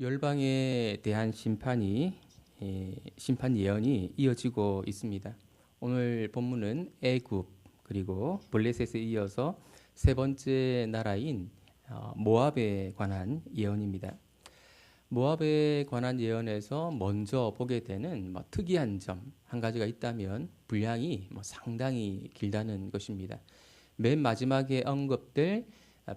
열방에 대한 심판 예언이 이어지고 있습니다. 오늘 본문은 애굽 그리고 블레셋에 이어서 세 번째 나라인 모압에 관한 예언입니다. 모압에 관한 예언에서 먼저 보게 되는 특이한 점 한 가지가 있다면 분량이 상당히 길다는 것입니다. 맨 마지막에 언급될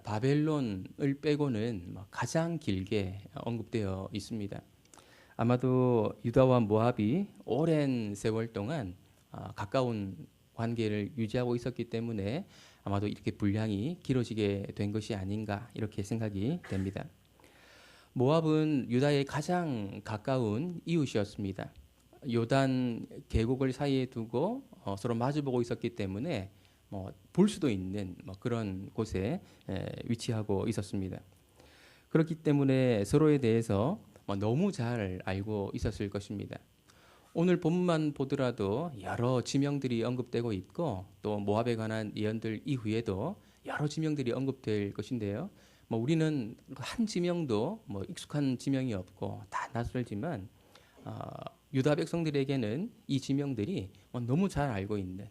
바벨론을 빼고는 가장 길게 언급되어 있습니다. 아마도 유다와 모압이 오랜 세월 동안 가까운 관계를 유지하고 있었기 때문에 아마도 이렇게 분량이 길어지게 된 것이 아닌가 이렇게 생각이 됩니다. 모압은 유다의 가장 가까운 이웃이었습니다. 요단 계곡을 사이에 두고 서로 마주보고 있었기 때문에 볼 수도 있는 그런 곳에 위치하고 있었습니다. 그렇기 때문에 서로에 대해서 너무 잘 알고 있었을 것입니다. 오늘 본문만 보더라도 여러 지명들이 언급되고 있고 또 모압에 관한 예언들 이후에도 여러 지명들이 언급될 것인데요. 우리는 한 지명도 익숙한 지명이 없고 다 낯설지만 유다 백성들에게는 이 지명들이 너무 잘 알고 있는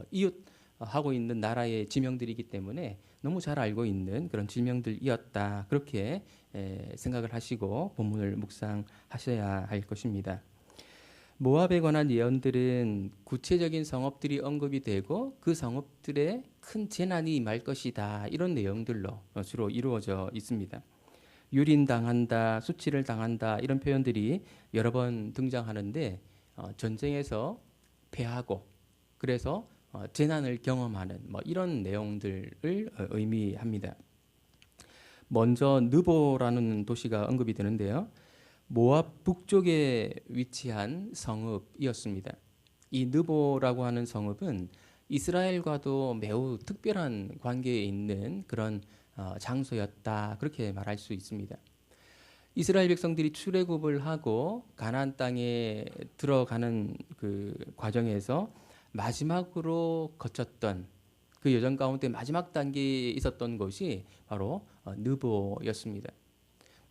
이웃하고 있는 나라의 지명들이기 때문에 너무 잘 알고 있는 그런 지명들이었다. 그렇게 생각을 하시고 본문을 묵상하셔야 할 것입니다. 모압에 관한 예언들은 구체적인 성읍들이 언급이 되고 그 성읍들에 큰 재난이 임할 것이다. 이런 내용들로 주로 이루어져 있습니다. 유린당한다, 수치를 당한다 이런 표현들이 여러 번 등장하는데 전쟁에서 패하고 그래서 재난을 경험하는 이런 내용들을 의미합니다. 먼저 느보라는 도시가 언급이 되는데요. 모압 북쪽에 위치한 성읍이었습니다. 이 느보라고 하는 성읍은 이스라엘과도 매우 특별한 관계에 있는 그런 장소였다. 그렇게 말할 수 있습니다. 이스라엘 백성들이 출애굽을 하고 가나안 땅에 들어가는 그 과정에서 마지막으로 거쳤던 그 여정 가운데 마지막 단계에 있었던 곳이 바로 느보였습니다.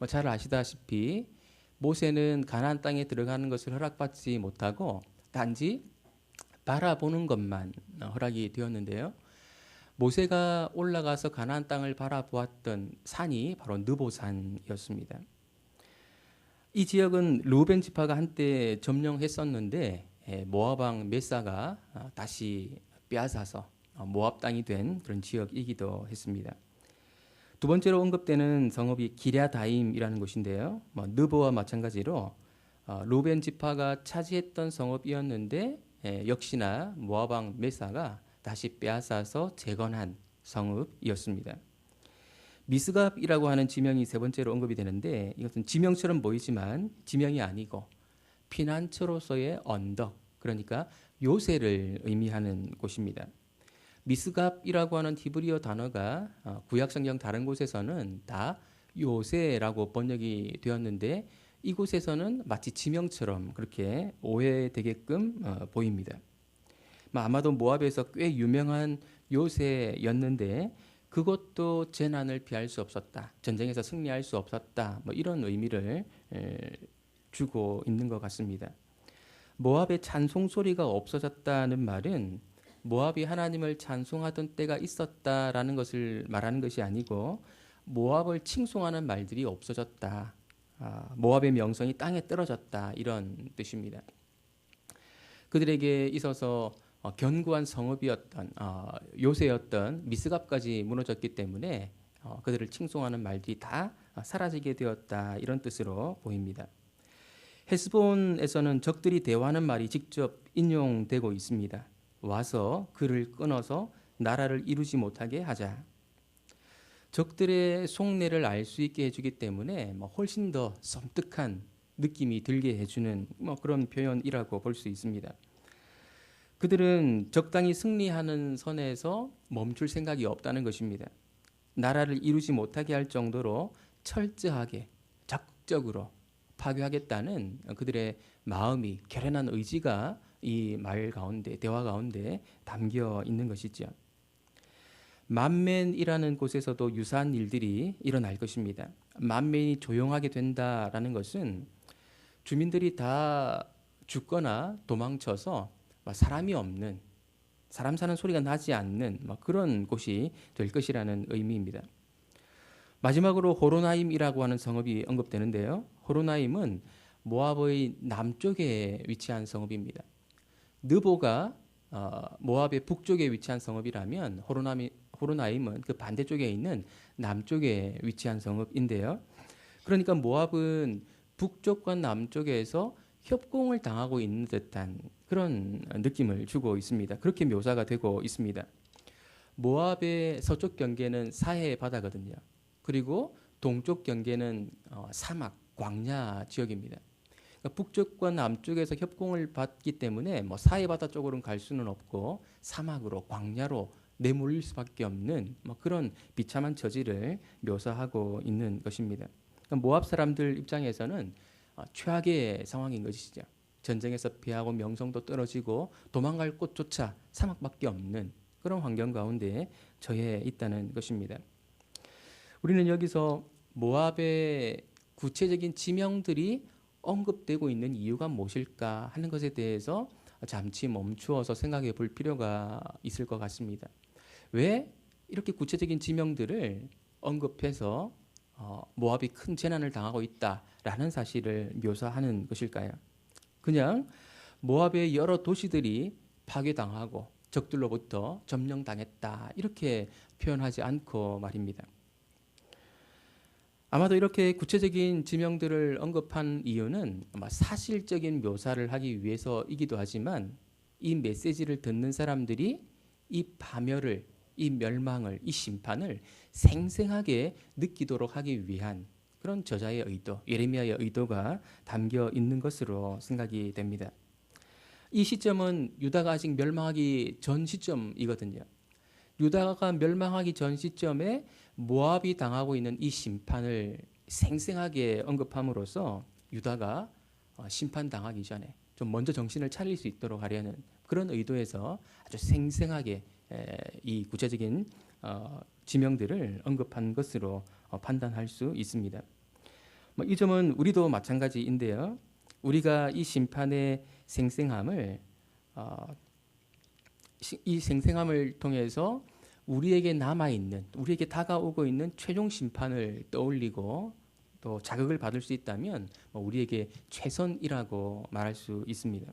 잘 아시다시피 모세는 가나안 땅에 들어가는 것을 허락받지 못하고 단지 바라보는 것만 허락이 되었는데요. 모세가 올라가서 가나안 땅을 바라보았던 산이 바로 느보산이었습니다. 이 지역은 르우벤 지파가 한때 점령했었는데 모압 왕 메사가 다시 빼앗아서 모압 땅이 된 그런 지역이기도 했습니다. 두 번째로 언급되는 성읍이 기랴다임이라는 곳인데요. 느보와 마찬가지로 르우벤 지파가 차지했던 성읍이었는데 역시나 모압 왕 메사가 다시 빼앗아서 재건한 성읍이었습니다. 미스갑이라고 하는 지명이 세 번째로 언급이 되는데 이것은 지명처럼 보이지만 지명이 아니고 피난처로서의 언덕, 그러니까 요새를 의미하는 곳입니다. 미스갑이라고 하는 히브리어 단어가 구약성경 다른 곳에서는 다 요새라고 번역이 되었는데 이곳에서는 마치 지명처럼 그렇게 오해되게끔 보입니다. 아마도 모압에서 꽤 유명한 요새였는데 그것도 재난을 피할 수 없었다. 전쟁에서 승리할 수 없었다. 이런 의미를 주고 있는 것 같습니다. 모압의 찬송 소리가 없어졌다는 말은 모압이 하나님을 찬송하던 때가 있었다라는 것을 말하는 것이 아니고 모압을 칭송하는 말들이 없어졌다. 모압의 명성이 땅에 떨어졌다. 이런 뜻입니다. 그들에게 있어서 견고한 성읍이었던 요새였던 미스갑까지 무너졌기 때문에 그들을 칭송하는 말들이 다 사라지게 되었다. 이런 뜻으로 보입니다. 헤스본에서는 적들이 대화하는 말이 직접 인용되고 있습니다. 와서 그를 끊어서 나라를 이루지 못하게 하자. 적들의 속내를 알 수 있게 해주기 때문에 훨씬 더 섬뜩한 느낌이 들게 해주는 그런 표현이라고 볼 수 있습니다. 그들은 적당히 승리하는 선에서 멈출 생각이 없다는 것입니다. 나라를 이루지 못하게 할 정도로 철저하게 적극적으로 파괴하겠다는 그들의 마음이 결연한 의지가 이 말 가운데 대화 가운데 담겨 있는 것이죠. 만멘이라는 곳에서도 유사한 일들이 일어날 것입니다. 만멘이 조용하게 된다라는 것은 주민들이 다 죽거나 도망쳐서 사람이 없는, 사람 사는 소리가 나지 않는 그런 곳이 될 것이라는 의미입니다. 마지막으로 호로나임이라고 하는 성읍이 언급되는데요. 호로나임은 모압의 남쪽에 위치한 성읍입니다. 느보가 모압의 북쪽에 위치한 성읍이라면 호로나임은 그 반대쪽에 있는 남쪽에 위치한 성읍인데요. 그러니까 모압은 북쪽과 남쪽에서 협공을 당하고 있는 듯한 그런 느낌을 주고 있습니다. 그렇게 묘사가 되고 있습니다. 모압의 서쪽 경계는 사해 바다거든요. 그리고 동쪽 경계는 사막, 광야 지역입니다. 그러니까 북쪽과 남쪽에서 협공을 받기 때문에 사해 바다 쪽으로는 갈 수는 없고 사막으로, 광야로 내몰릴 수밖에 없는 그런 비참한 처지를 묘사하고 있는 것입니다. 그러니까 모압 사람들 입장에서는 최악의 상황인 것이죠. 전쟁에서 피하고 명성도 떨어지고 도망갈 곳조차 사막밖에 없는 그런 환경 가운데 처해 있다는 것입니다. 우리는 여기서 모압의 구체적인 지명들이 언급되고 있는 이유가 무엇일까 하는 것에 대해서 잠시 멈추어서 생각해 볼 필요가 있을 것 같습니다. 왜 이렇게 구체적인 지명들을 언급해서 모압이 큰 재난을 당하고 있다라는 사실을 묘사하는 것일까요? 그냥 모압의 여러 도시들이 파괴당하고 적들로부터 점령당했다 이렇게 표현하지 않고 말입니다. 아마도 이렇게 구체적인 지명들을 언급한 이유는 아마 사실적인 묘사를 하기 위해서이기도 하지만 이 메시지를 듣는 사람들이 이 파멸을, 이 멸망을, 이 심판을 생생하게 느끼도록 하기 위한 그런 저자의 의도, 예레미야의 의도가 담겨 있는 것으로 생각이 됩니다. 이 시점은 유다가 아직 멸망하기 전 시점이거든요. 유다가 멸망하기 전 시점에 모압이 당하고 있는 이 심판을 생생하게 언급함으로써 유다가 심판당하기 전에 좀 먼저 정신을 차릴 수 있도록 하려는 그런 의도에서 아주 생생하게 이 구체적인 지명들을 언급한 것으로 판단할 수 있습니다. 이 점은 우리도 마찬가지인데요. 우리가 이 심판의 생생함을 통해서 우리에게 남아있는, 우리에게 다가오고 있는 최종 심판을 떠올리고 또 자극을 받을 수 있다면 우리에게 최선이라고 말할 수 있습니다.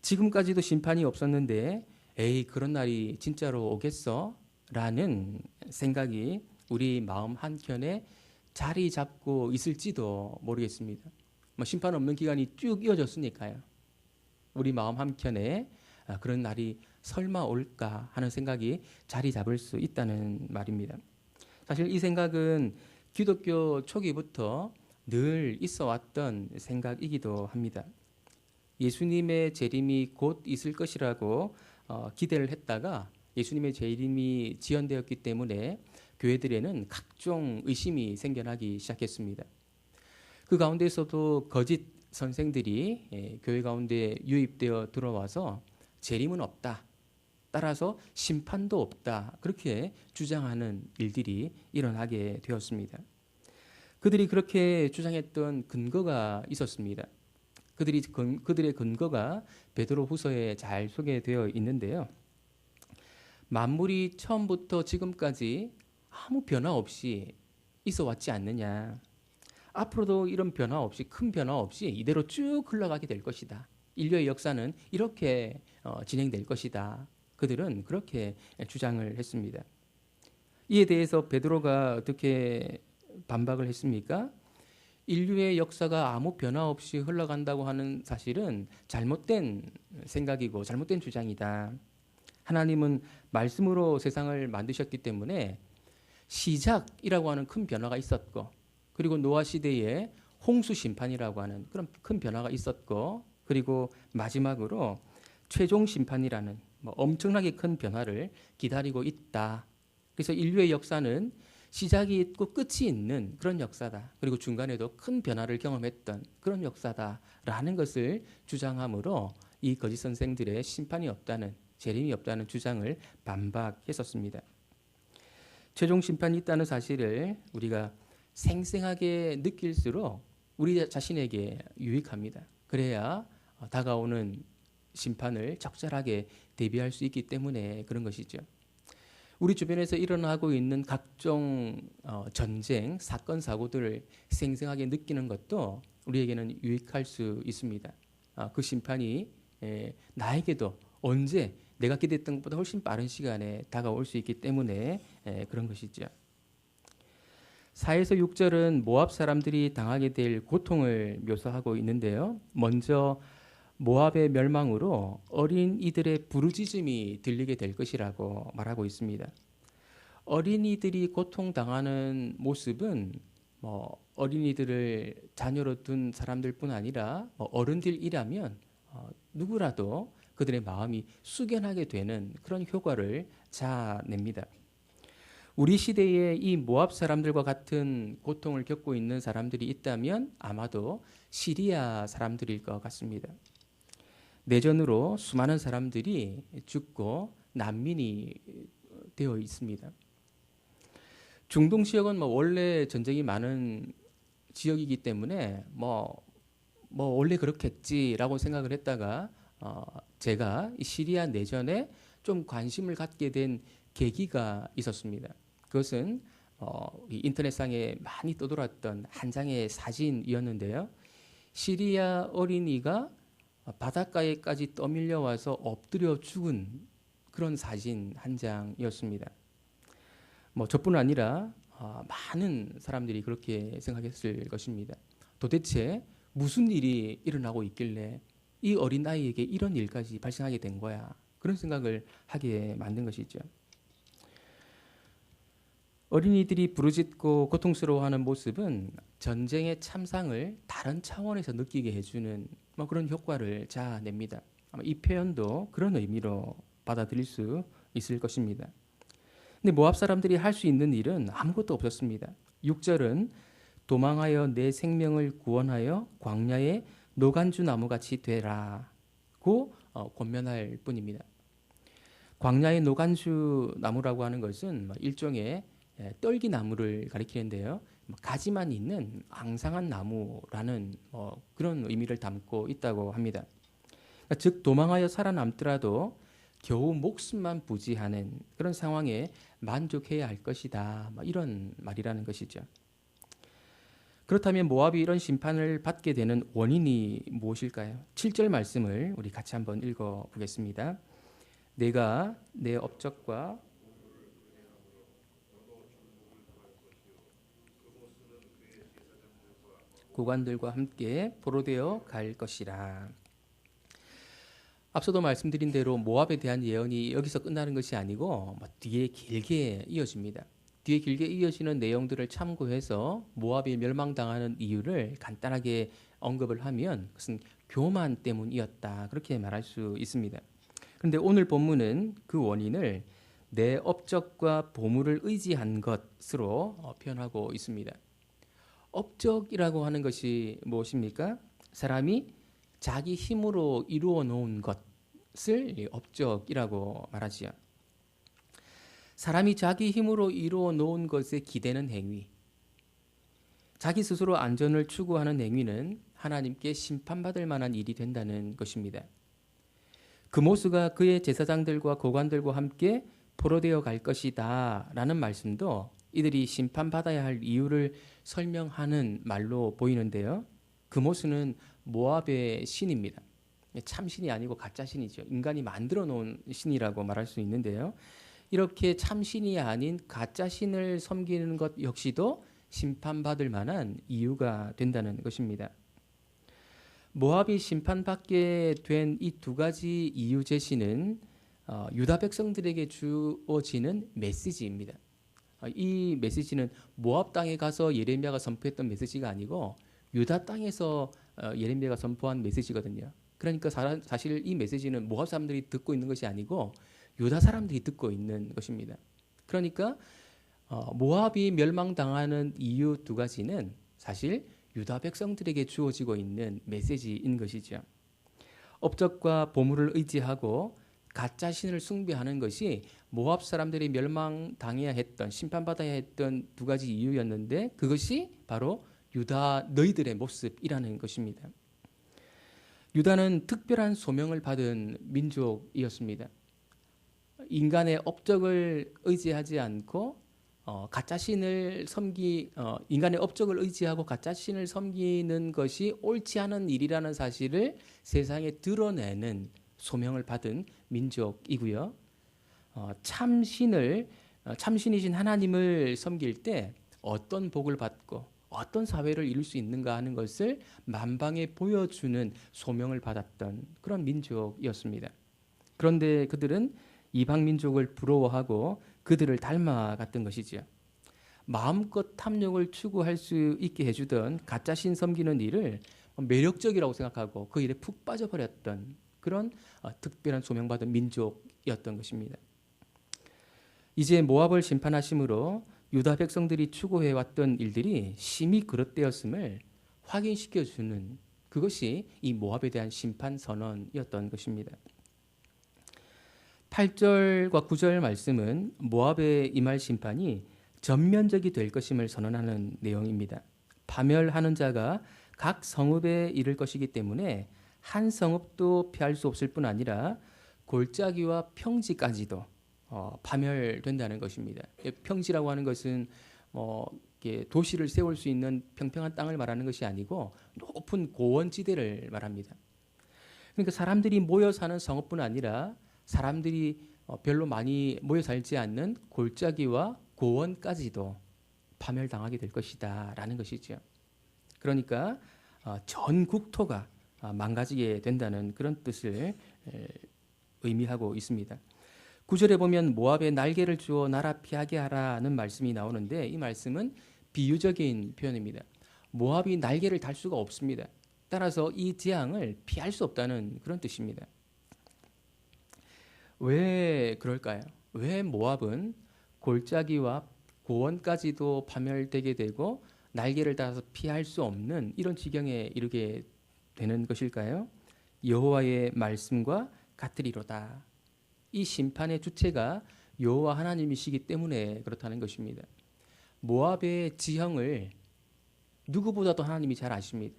지금까지도 심판이 없었는데 에이 그런 날이 진짜로 오겠어? 라는 생각이 우리 마음 한켠에 자리 잡고 있을지도 모르겠습니다. 심판 없는 기간이 쭉 이어졌으니까요. 우리 마음 한켠에 그런 날이 설마 올까 하는 생각이 자리 잡을 수 있다는 말입니다. 사실 이 생각은 기독교 초기부터 늘 있어 왔던 생각이기도 합니다. 예수님의 재림이 곧 있을 것이라고 기대를 했다가 예수님의 재림이 지연되었기 때문에 교회들에는 각종 의심이 생겨나기 시작했습니다. 그 가운데서도 거짓 선생들이 교회 가운데 유입되어 들어와서 재림은 없다. 따라서 심판도 없다. 그렇게 주장하는 일들이 일어나게 되었습니다. 그들이 그렇게 주장했던 근거가 있었습니다. 그들의 근거가 베드로후서에 잘 소개되어 있는데요. 만물이 처음부터 지금까지 아무 변화 없이 있어 왔지 않느냐. 앞으로도 이런 변화 없이, 큰 변화 없이 이대로 쭉 흘러가게 될 것이다. 인류의 역사는 이렇게 진행될 것이다. 그들은 그렇게 주장을 했습니다. 이에 대해서 베드로가 어떻게 반박을 했습니까? 인류의 역사가 아무 변화 없이 흘러간다고 하는 사실은 잘못된 생각이고 잘못된 주장이다. 하나님은 말씀으로 세상을 만드셨기 때문에 시작이라고 하는 큰 변화가 있었고, 그리고 노아 시대에 홍수 심판이라고 하는 그런 큰 변화가 있었고, 그리고 마지막으로 최종 심판이라는 엄청나게 큰 변화를 기다리고 있다. 그래서 인류의 역사는 시작이 있고 끝이 있는 그런 역사다. 그리고 중간에도 큰 변화를 경험했던 그런 역사다라는 것을 주장함으로 이 거짓 선생들의 심판이 없다는, 재림이 없다는 주장을 반박했었습니다. 최종 심판이 있다는 사실을 우리가 생생하게 느낄수록 우리 자신에게 유익합니다. 그래야 다가오는 심판을 적절하게 대비할 수 있기 때문에 그런 것이죠. 우리 주변에서 일어나고 있는 각종 전쟁, 사건, 사고들을 생생하게 느끼는 것도 우리에게는 유익할 수 있습니다. 그 심판이 나에게도 언제 내가 기대했던 것보다 훨씬 빠른 시간에 다가올 수 있기 때문에 그런 것이죠. 4에서 6절은 모압 사람들이 당하게 될 고통을 묘사하고 있는데요. 먼저 모압의 멸망으로 어린이들의 부르짖음이 들리게 될 것이라고 말하고 있습니다. 어린이들이 고통당하는 모습은 어린이들을 자녀로 둔 사람들뿐 아니라 어른들이라면 누구라도 그들의 마음이 숙연하게 되는 그런 효과를 자아냅니다. 우리 시대에 이 모압 사람들과 같은 고통을 겪고 있는 사람들이 있다면 아마도 시리아 사람들일 것 같습니다. 내전으로 수많은 사람들이 죽고 난민이 되어 있습니다. 중동 지역은 원래 전쟁이 많은 지역이기 때문에 원래 그렇겠지라고 생각을 했다가 제가 시리아 내전에 좀 관심을 갖게 된 계기가 있었습니다. 그것은 인터넷상에 많이 떠돌았던 한 장의 사진이었는데요. 시리아 어린이가 바닷가에까지 떠밀려 와서 엎드려 죽은 그런 사진 한 장이었습니다. 저뿐 아니라 많은 사람들이 그렇게 생각했을 것입니다. 도대체 무슨 일이 일어나고 있길래 이 어린 아이에게 이런 일까지 발생하게 된 거야. 그런 생각을 하게 만든 것이죠. 어린이들이 부르짖고 고통스러워하는 모습은 전쟁의 참상을 다른 차원에서 느끼게 해주는 그런 효과를 자아냅니다. 아마 이 표현도 그런 의미로 받아들일 수 있을 것입니다. 근데 모압 사람들이 할 수 있는 일은 아무것도 없었습니다. 6절은 도망하여 내 생명을 구원하여 광야의 노간주 나무같이 되라고 권면할 뿐입니다. 광야의 노간주 나무라고 하는 것은 일종의 떨기나무를 가리키는데요. 가지만 있는 앙상한 나무라는 그런 의미를 담고 있다고 합니다. 그러니까 즉 도망하여 살아남더라도 겨우 목숨만 부지하는 그런 상황에 만족해야 할 것이다. 이런 말이라는 것이죠. 그렇다면 모압이 이런 심판을 받게 되는 원인이 무엇일까요? 7절 말씀을 우리 같이 한번 읽어보겠습니다. 내가 내 업적과 고관들과 함께 포로되어 갈 것이라. 앞서도 말씀드린 대로 모압에 대한 예언이 여기서 끝나는 것이 아니고 뒤에 길게 이어집니다. 뒤에 길게 이어지는 내용들을 참고해서 모압이 멸망당하는 이유를 간단하게 언급을 하면 그것은 교만 때문이었다. 그렇게 말할 수 있습니다. 그런데 오늘 본문은 그 원인을 내 업적과 보물을 의지한 것으로 표현하고 있습니다. 업적이라고 하는 것이 무엇입니까? 사람이 자기 힘으로 이루어 놓은 것을 업적이라고 말하지요. 사람이 자기 힘으로 이루어 놓은 것에 기대는 행위, 자기 스스로 안전을 추구하는 행위는 하나님께 심판받을 만한 일이 된다는 것입니다. 그모스가 그의 제사장들과 고관들과 함께 포로되어 갈 것이다 라는 말씀도 이들이 심판받아야 할 이유를 설명하는 말로 보이는데요. 그모스는 모압의 신입니다. 참신이 아니고 가짜 신이죠. 인간이 만들어 놓은 신이라고 말할 수 있는데요. 이렇게 참신이 아닌 가짜 신을 섬기는 것 역시도 심판받을 만한 이유가 된다는 것입니다. 모압이 심판받게 된 이 두 가지 이유 제시는 유다 백성들에게 주어지는 메시지입니다. 이 메시지는 모압 땅에 가서 예레미야가 선포했던 메시지가 아니고 유다 땅에서 예레미야가 선포한 메시지거든요. 그러니까 사실 이 메시지는 모압 사람들이 듣고 있는 것이 아니고 유다 사람들이 듣고 있는 것입니다. 그러니까 모압이 멸망당하는 이유 두 가지는 사실 유다 백성들에게 주어지고 있는 메시지인 것이죠. 업적과 보물을 의지하고 가짜 신을 숭배하는 것이 모압 사람들이 멸망당해야 했던, 심판받아야 했던 두 가지 이유였는데 그것이 바로 유다 너희들의 모습이라는 것입니다. 유다는 특별한 소명을 받은 민족이었습니다. 인간의 업적을 의지하지 않고 인간의 업적을 의지하고 가짜 신을 섬기는 것이 옳지 않은 일이라는 사실을 세상에 드러내는 소명을 받은 민족이고요. 참신이신 하나님을 섬길 때 어떤 복을 받고 어떤 사회를 이룰 수 있는가 하는 것을 만방에 보여주는 소명을 받았던 그런 민족이었습니다. 그런데 그들은 이방 민족을 부러워하고 그들을 닮아갔던 것이지요. 마음껏 탐욕을 추구할 수 있게 해주던 가짜신 섬기는 일을 매력적이라고 생각하고 그 일에 푹 빠져버렸던 그런 특별한 소명받은 민족이었던 것입니다. 이제 모압을 심판하심으로 유다 백성들이 추구해왔던 일들이 심히 그릇되었음을 확인시켜주는 그것이 이 모압에 대한 심판 선언이었던 것입니다. 8절과 9절 말씀은 모압에 임할 심판이 전면적이 될 것임을 선언하는 내용입니다. 파멸하는 자가 각 성읍에 이를 것이기 때문에 한 성읍도 피할 수 없을 뿐 아니라 골짜기와 평지까지도 파멸된다는 것입니다. 평지라고 하는 것은 도시를 세울 수 있는 평평한 땅을 말하는 것이 아니고 높은 고원지대를 말합니다. 그러니까 사람들이 모여 사는 성읍뿐 아니라 사람들이 별로 많이 모여 살지 않는 골짜기와 고원까지도 파멸당하게 될 것이다 라는 것이죠. 그러니까 전 국토가 망가지게 된다는 그런 뜻을 의미하고 있습니다. 9절에 보면 모압에 날개를 주어 나라 피하게 하라는 말씀이 나오는데 이 말씀은 비유적인 표현입니다. 모압이 날개를 달 수가 없습니다. 따라서 이 재앙을 피할 수 없다는 그런 뜻입니다. 왜 그럴까요? 왜 모압은 골짜기와 고원까지도 파멸되게 되고 날개를 달아서 피할 수 없는 이런 지경에 이르게 되는 것일까요? 여호와의 말씀과 같으리로다. 이 심판의 주체가 여호와 하나님이시기 때문에 그렇다는 것입니다. 모압의 지형을 누구보다도 하나님이 잘 아십니다.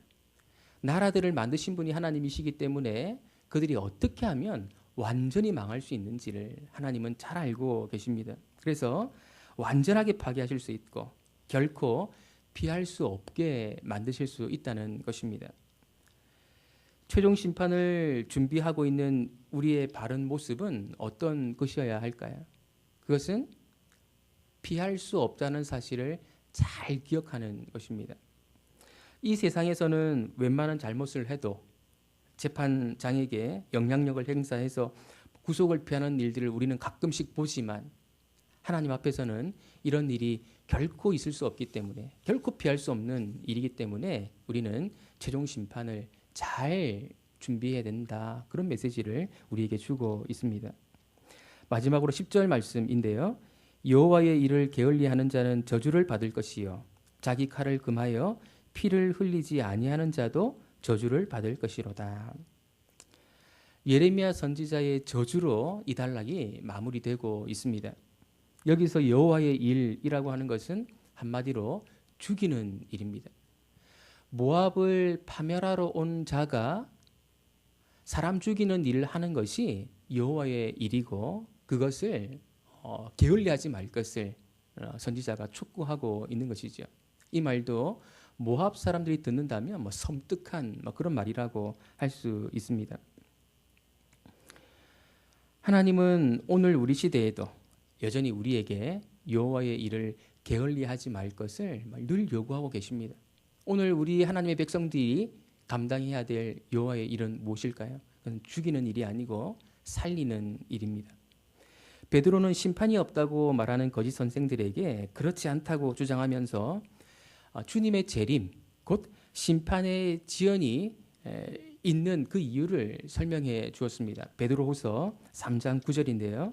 나라들을 만드신 분이 하나님이시기 때문에 그들이 어떻게 하면 완전히 망할 수 있는지를 하나님은 잘 알고 계십니다. 그래서 완전하게 파괴하실 수 있고 결코 피할 수 없게 만드실 수 있다는 것입니다. 최종 심판을 준비하고 있는 우리의 바른 모습은 어떤 것이어야 할까요? 그것은 피할 수 없다는 사실을 잘 기억하는 것입니다. 이 세상에서는 웬만한 잘못을 해도 재판장에게 영향력을 행사해서 구속을 피하는 일들을 우리는 가끔씩 보지만 하나님 앞에서는 이런 일이 결코 있을 수 없기 때문에 결코 피할 수 없는 일이기 때문에 우리는 최종 심판을 잘 준비해야 된다. 그런 메시지를 우리에게 주고 있습니다. 마지막으로 10절 말씀인데요. 여호와의 일을 게을리하는 자는 저주를 받을 것이요 자기 칼을 금하여 피를 흘리지 아니하는 자도 저주를 받을 것이로다. 예레미야 선지자의 저주로 이 단락이 마무리되고 있습니다. 여기서 여호와의 일이라고 하는 것은 한마디로 죽이는 일입니다. 모압을 파멸하러 온 자가 사람 죽이는 일을 하는 것이 여호와의 일이고 그것을 게을리하지 말 것을 선지자가 촉구하고 있는 것이죠. 이 말도 모압 사람들이 듣는다면 섬뜩한 그런 말이라고 할 수 있습니다. 하나님은 오늘 우리 시대에도 여전히 우리에게 여호와의 일을 게을리하지 말 것을 늘 요구하고 계십니다. 오늘 우리 하나님의 백성들이 감당해야 될 여호와의 일은 무엇일까요? 그건 죽이는 일이 아니고 살리는 일입니다. 베드로는 심판이 없다고 말하는 거짓 선생들에게 그렇지 않다고 주장하면서 주님의 재림, 곧 심판의 지연이 있는 그 이유를 설명해 주었습니다. 베드로후서 3장 9절인데요.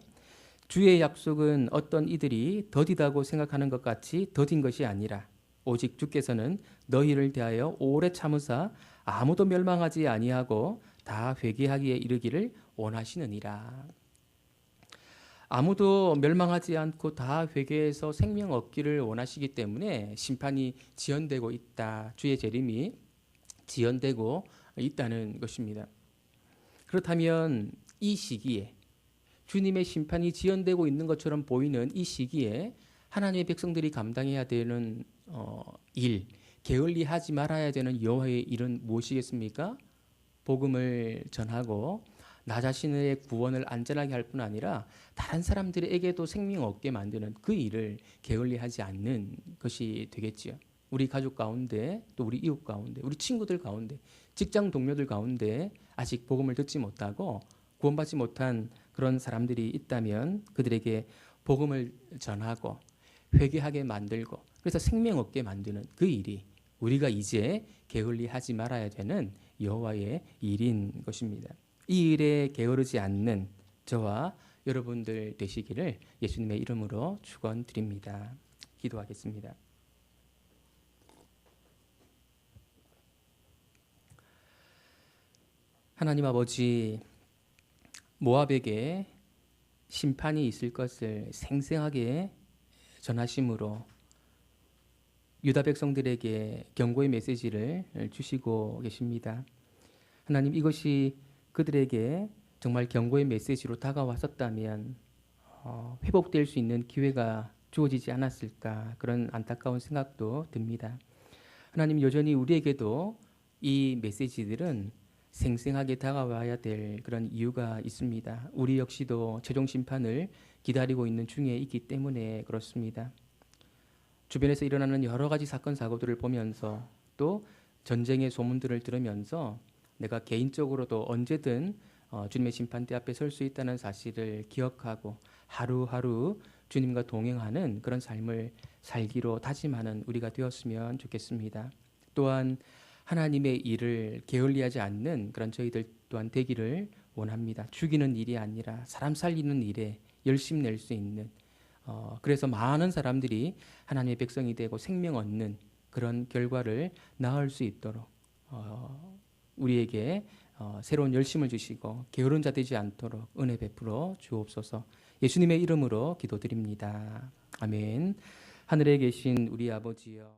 주의 약속은 어떤 이들이 더디다고 생각하는 것 같이 더딘 것이 아니라 오직 주께서는 너희를 대하여 오래 참으사 아무도 멸망하지 아니하고 다 회개하기에 이르기를 원하시느니라. 아무도 멸망하지 않고 다 회개해서 생명 얻기를 원하시기 때문에 심판이 지연되고 있다. 주의 재림이 지연되고 있다는 것입니다. 그렇다면 이 시기에 주님의 심판이 지연되고 있는 것처럼 보이는 이 시기에 하나님의 백성들이 감당해야 되는 일, 게을리하지 말아야 되는 여호와의 일은 무엇이겠습니까? 복음을 전하고 나 자신의 구원을 안전하게 할 뿐 아니라 다른 사람들에게도 생명 얻게 만드는 그 일을 게을리하지 않는 것이 되겠지요. 우리 가족 가운데, 또 우리 이웃 가운데, 우리 친구들 가운데, 직장 동료들 가운데 아직 복음을 듣지 못하고 구원받지 못한 그런 사람들이 있다면 그들에게 복음을 전하고 회개하게 만들고 그래서 생명 얻게 만드는 그 일이 우리가 이제 게을리하지 말아야 되는 여호와의 일인 것입니다. 이 일에 게으르지 않는 저와 여러분들 되시기를 예수님의 이름으로 축원드립니다. 기도하겠습니다. 하나님 아버지, 모압에게 심판이 있을 것을 생생하게 전하심으로 유다 백성들에게 경고의 메시지를 주시고 계십니다. 하나님, 이것이 그들에게 정말 경고의 메시지로 다가왔었다면 회복될 수 있는 기회가 주어지지 않았을까, 그런 안타까운 생각도 듭니다. 하나님, 여전히 우리에게도 이 메시지들은 생생하게 다가와야 될 그런 이유가 있습니다. 우리 역시도 최종 심판을 기다리고 있는 중에 있기 때문에 그렇습니다. 주변에서 일어나는 여러 가지 사건 사고들을 보면서 또 전쟁의 소문들을 들으면서 내가 개인적으로도 언제든 주님의 심판대 앞에 설 수 있다는 사실을 기억하고 하루하루 주님과 동행하는 그런 삶을 살기로 다짐하는 우리가 되었으면 좋겠습니다. 또한 하나님의 일을 게을리하지 않는 그런 저희들 또한 되기를 원합니다. 죽이는 일이 아니라 사람 살리는 일에 열심 낼 수 있는, 그래서 많은 사람들이 하나님의 백성이 되고 생명 얻는 그런 결과를 낳을 수 있도록 우리에게 새로운 열심을 주시고 게으른 자 되지 않도록 은혜 베풀어 주옵소서. 예수님의 이름으로 기도드립니다. 아멘. 하늘에 계신 우리 아버지여,